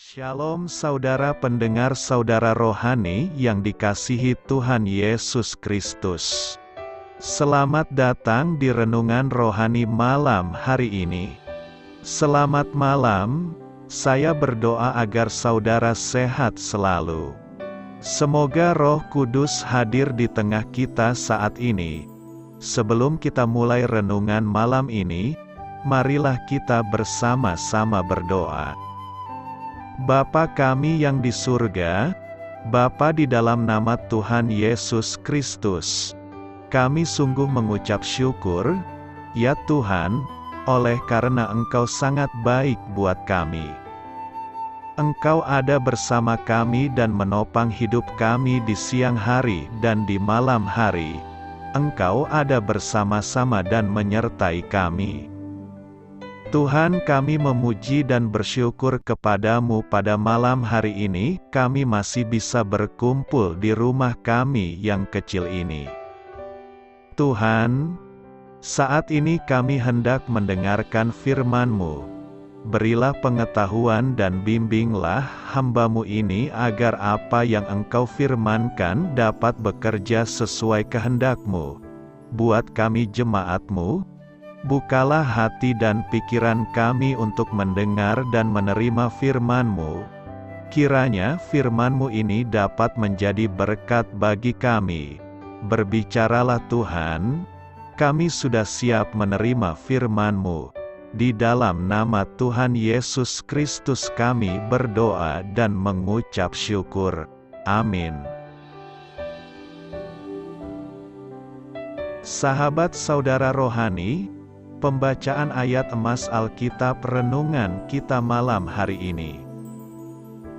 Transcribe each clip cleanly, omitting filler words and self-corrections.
Shalom saudara pendengar saudara rohani yang dikasihi Tuhan Yesus Kristus. Selamat datang di renungan rohani malam hari ini. Selamat malam, saya berdoa agar saudara sehat selalu. Semoga Roh Kudus hadir di tengah kita saat ini. Sebelum kita mulai renungan malam ini, marilah kita bersama-sama berdoa. Bapa kami yang di surga, Bapa di dalam nama Tuhan Yesus Kristus, kami sungguh mengucap syukur, ya Tuhan, oleh karena Engkau sangat baik buat kami. Engkau ada bersama kami dan menopang hidup kami di siang hari dan di malam hari. Engkau ada bersama-sama dan menyertai kami. Tuhan, kami memuji dan bersyukur kepadamu pada malam hari ini, kami masih bisa berkumpul di rumah kami yang kecil ini. Tuhan, saat ini kami hendak mendengarkan firman-Mu. Berilah pengetahuan dan bimbinglah hamba-Mu ini agar apa yang Engkau firmankan dapat bekerja sesuai kehendak-Mu. Buat kami jemaat-Mu, bukalah hati dan pikiran kami untuk mendengar dan menerima firman-Mu. Kiranya firman-Mu ini dapat menjadi berkat bagi kami. Berbicaralah Tuhan, kami sudah siap menerima firman-Mu. Di dalam nama Tuhan Yesus Kristus kami berdoa dan mengucap syukur. Amin. Sahabat saudara rohani, pembacaan ayat emas Alkitab renungan kita malam hari ini.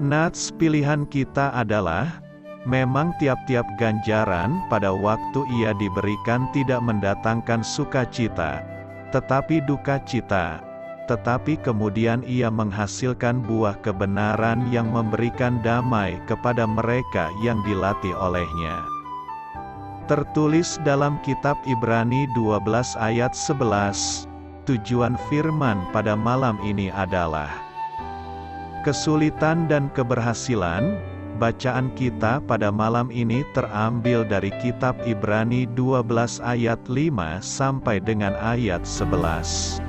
Nats pilihan kita adalah, memang tiap-tiap ganjaran pada waktu ia diberikan tidak mendatangkan sukacita, tetapi duka cita. Tetapi kemudian ia menghasilkan buah kebenaran yang memberikan damai kepada mereka yang dilatih olehnya. Tertulis dalam kitab Ibrani 12 ayat 11, tujuan firman pada malam ini adalah kesulitan dan keberhasilan. Bacaan kita pada malam ini terambil dari kitab Ibrani 12 ayat 5 sampai dengan ayat 11.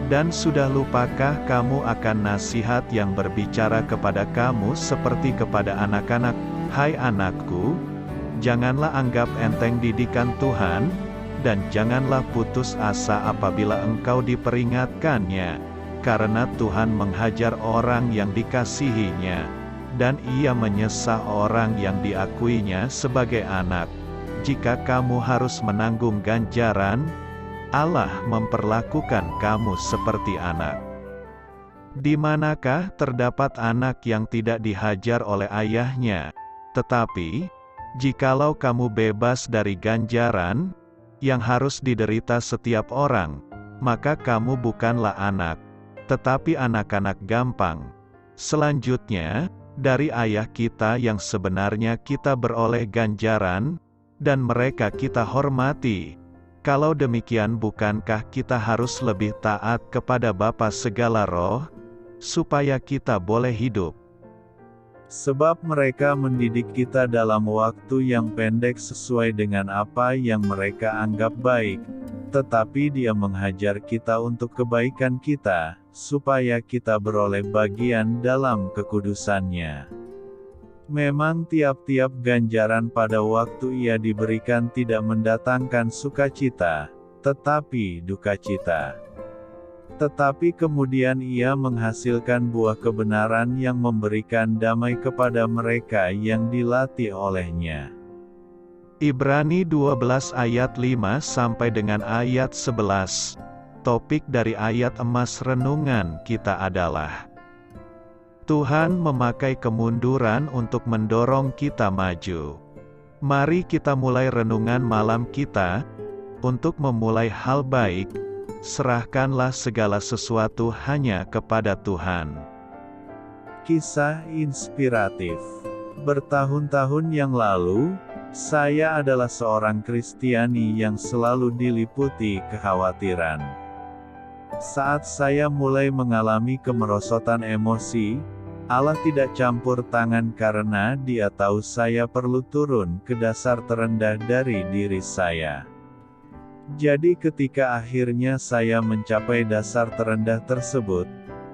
Dan sudah lupakah kamu akan nasihat yang berbicara kepada kamu seperti kepada anak-anak? Hai anakku, janganlah anggap enteng didikan Tuhan, dan janganlah putus asa apabila engkau diperingatkannya, karena Tuhan menghajar orang yang dikasihinya, dan ia menyesah orang yang diakuinya sebagai anak. Jika kamu harus menanggung ganjaran, Allah memperlakukan kamu seperti anak. Di manakah terdapat anak yang tidak dihajar oleh ayahnya? Tetapi, jikalau kamu bebas dari ganjaran yang harus diderita setiap orang, maka kamu bukanlah anak, tetapi anak-anak gampang. Selanjutnya, dari ayah kita yang sebenarnya kita beroleh ganjaran, dan mereka kita hormati. Kalau demikian, bukankah kita harus lebih taat kepada Bapa segala roh, supaya kita boleh hidup? Sebab mereka mendidik kita dalam waktu yang pendek sesuai dengan apa yang mereka anggap baik, tetapi Dia menghajar kita untuk kebaikan kita, supaya kita beroleh bagian dalam kekudusannya. Memang tiap-tiap ganjaran pada waktu ia diberikan tidak mendatangkan sukacita, tetapi duka cita. Tetapi kemudian ia menghasilkan buah kebenaran yang memberikan damai kepada mereka yang dilatih olehnya. Ibrani 12 ayat 5 sampai dengan ayat 11. Topik dari ayat emas renungan kita adalah Tuhan memakai kemunduran untuk mendorong kita maju. Mari kita mulai renungan malam kita. Untuk memulai hal baik, serahkanlah segala sesuatu hanya kepada Tuhan. Kisah inspiratif. Bertahun-tahun yang lalu, saya adalah seorang Kristiani yang selalu diliputi kekhawatiran. Saat saya mulai mengalami kemerosotan emosi, Allah tidak campur tangan karena Dia tahu saya perlu turun ke dasar terendah dari diri saya. Jadi ketika akhirnya saya mencapai dasar terendah tersebut,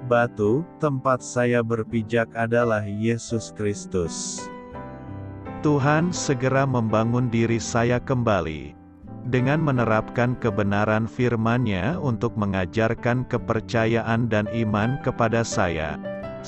batu tempat saya berpijak adalah Yesus Kristus. Tuhan segera membangun diri saya kembali, dengan menerapkan kebenaran firman-Nya untuk mengajarkan kepercayaan dan iman kepada saya.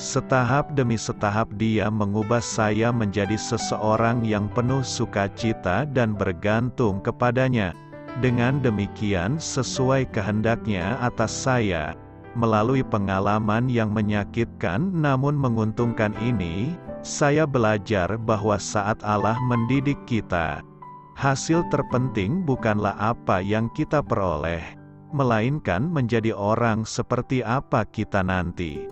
Setahap demi setahap Dia mengubah saya menjadi seseorang yang penuh sukacita dan bergantung kepadanya. Dengan demikian sesuai kehendak-Nya atas saya, melalui pengalaman yang menyakitkan namun menguntungkan ini, saya belajar bahwa saat Allah mendidik kita, hasil terpenting bukanlah apa yang kita peroleh, melainkan menjadi orang seperti apa kita nanti.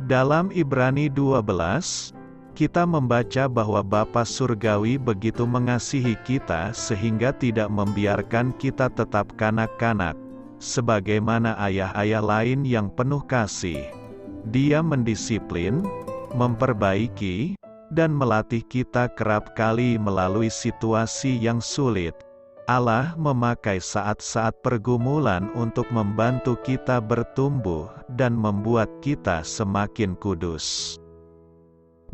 Dalam Ibrani 12, kita membaca bahwa Bapa Surgawi begitu mengasihi kita sehingga tidak membiarkan kita tetap kanak-kanak, sebagaimana ayah-ayah lain yang penuh kasih. Dia mendisiplin, memperbaiki, dan melatih kita kerap kali melalui situasi yang sulit. Allah memakai saat-saat pergumulan untuk membantu kita bertumbuh dan membuat kita semakin kudus.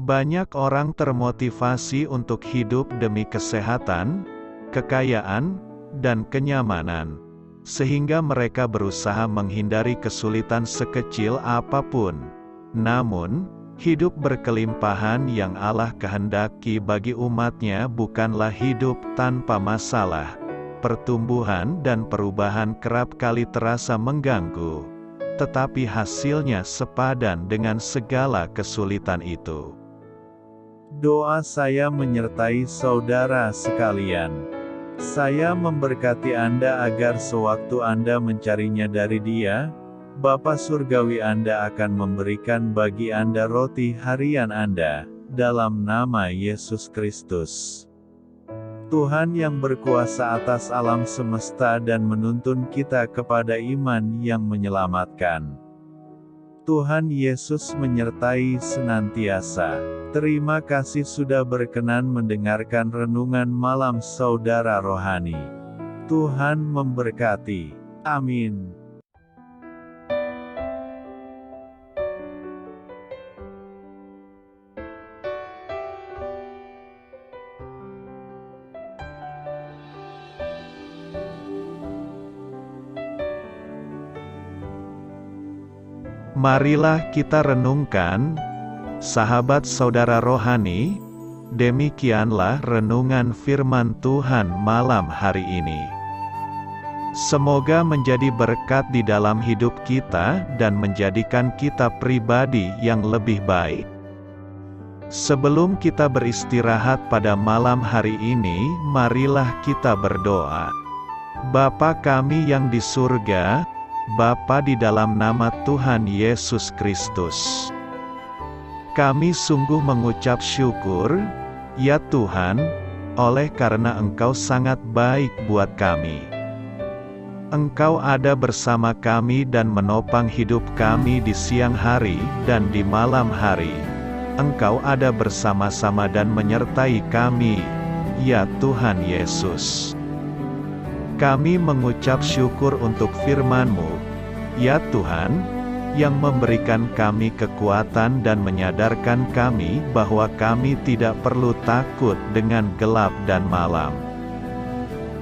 Banyak orang termotivasi untuk hidup demi kesehatan, kekayaan, dan kenyamanan, sehingga mereka berusaha menghindari kesulitan sekecil apapun. Namun, hidup berkelimpahan yang Allah kehendaki bagi umat-Nya bukanlah hidup tanpa masalah. Pertumbuhan dan perubahan kerap kali terasa mengganggu, tetapi hasilnya sepadan dengan segala kesulitan itu. Doa saya menyertai saudara sekalian. Saya memberkati Anda agar sewaktu Anda mencarinya dari Dia, Bapa Surgawi Anda akan memberikan bagi Anda roti harian Anda, dalam nama Yesus Kristus. Tuhan yang berkuasa atas alam semesta dan menuntun kita kepada iman yang menyelamatkan. Tuhan Yesus menyertai senantiasa. Terima kasih sudah berkenan mendengarkan renungan malam saudara rohani. Tuhan memberkati. Amin. Marilah kita renungkan, sahabat saudara rohani, demikianlah renungan firman Tuhan malam hari ini. Semoga menjadi berkat di dalam hidup kita dan menjadikan kita pribadi yang lebih baik. Sebelum kita beristirahat pada malam hari ini, marilah kita berdoa. Bapa kami yang di surga, Bapa di dalam nama Tuhan Yesus Kristus, kami sungguh mengucap syukur, ya Tuhan, oleh karena Engkau sangat baik buat kami. Engkau ada bersama kami dan menopang hidup kami di siang hari dan di malam hari. Engkau ada bersama-sama dan menyertai kami, ya Tuhan Yesus. Kami mengucap syukur untuk firman-Mu, ya Tuhan, yang memberikan kami kekuatan dan menyadarkan kami bahwa kami tidak perlu takut dengan gelap dan malam.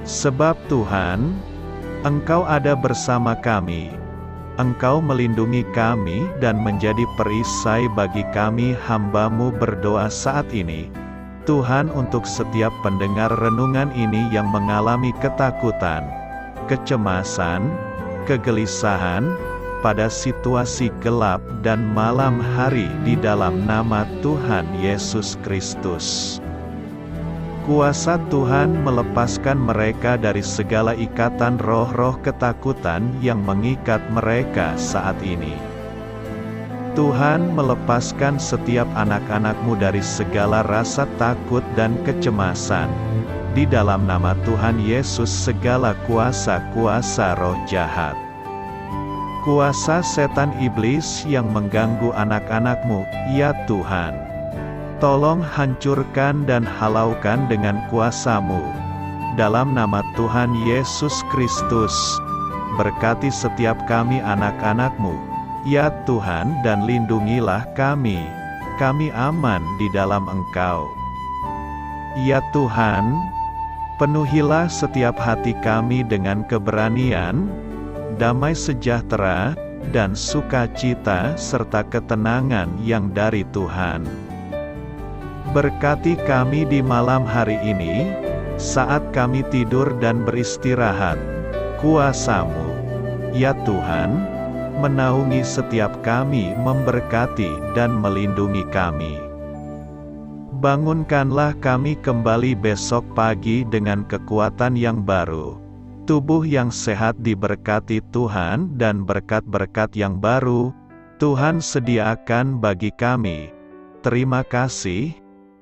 Sebab Tuhan, Engkau ada bersama kami. Engkau melindungi kami dan menjadi perisai bagi kami hamba-Mu berdoa saat ini. Tuhan, untuk setiap pendengar renungan ini yang mengalami ketakutan, kecemasan, kegelisahan, pada situasi gelap dan malam hari di dalam nama Tuhan Yesus Kristus. Kuasa Tuhan melepaskan mereka dari segala ikatan roh-roh ketakutan yang mengikat mereka saat ini. Tuhan melepaskan setiap anak-anak-Mu dari segala rasa takut dan kecemasan. Di dalam nama Tuhan Yesus segala kuasa-kuasa roh jahat, kuasa setan iblis yang mengganggu anak-anak-Mu, ya Tuhan. Tolong hancurkan dan halaukan dengan kuasa-Mu. Dalam nama Tuhan Yesus Kristus, berkati setiap kami anak-anak-Mu, ya Tuhan, dan lindungilah kami. Kami aman di dalam Engkau. Ya Tuhan, penuhilah setiap hati kami dengan keberanian, damai sejahtera, dan sukacita serta ketenangan yang dari Tuhan. Berkati kami di malam hari ini, saat kami tidur dan beristirahat. Kuasa-Mu, ya Tuhan, menaungi setiap kami, memberkati dan melindungi kami. Bangunkanlah kami kembali besok pagi dengan kekuatan yang baru, tubuh yang sehat diberkati Tuhan, dan berkat-berkat yang baru Tuhan sediakan bagi kami. Terima kasih,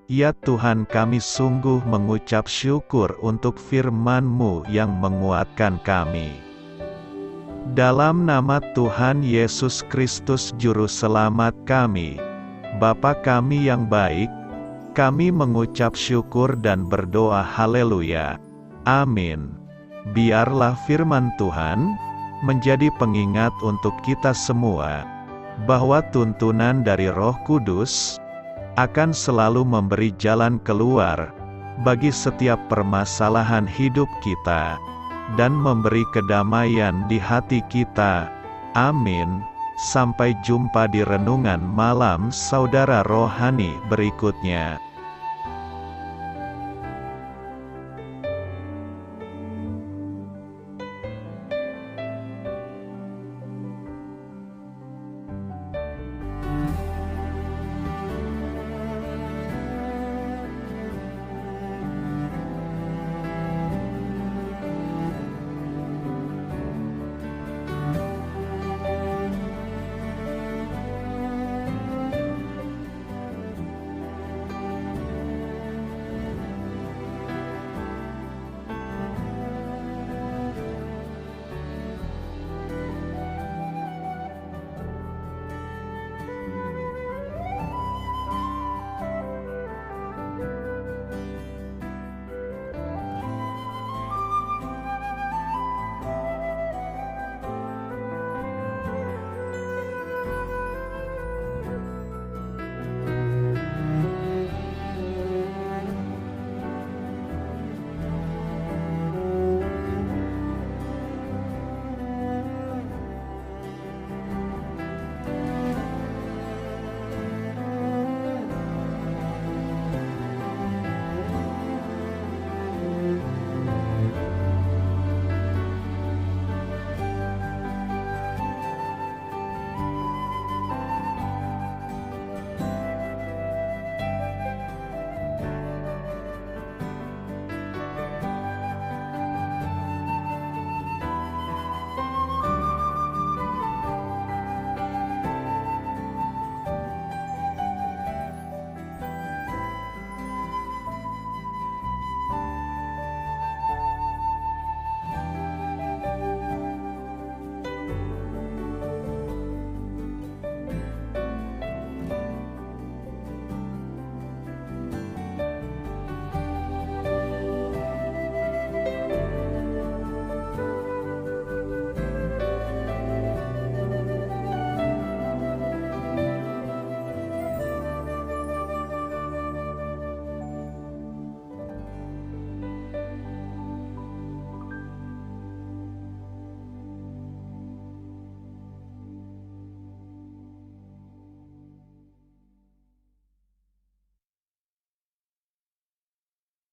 ya Tuhan, kami sungguh mengucap syukur untuk firman-Mu yang menguatkan kami. Dalam nama Tuhan Yesus Kristus Juru Selamat kami, Bapa kami yang baik, kami mengucap syukur dan berdoa haleluya. Amin. Biarlah firman Tuhan menjadi pengingat untuk kita semua, bahwa tuntunan dari Roh Kudus akan selalu memberi jalan keluar bagi setiap permasalahan hidup kita, dan memberi kedamaian di hati kita. Amin. Sampai jumpa di renungan malam saudara rohani berikutnya.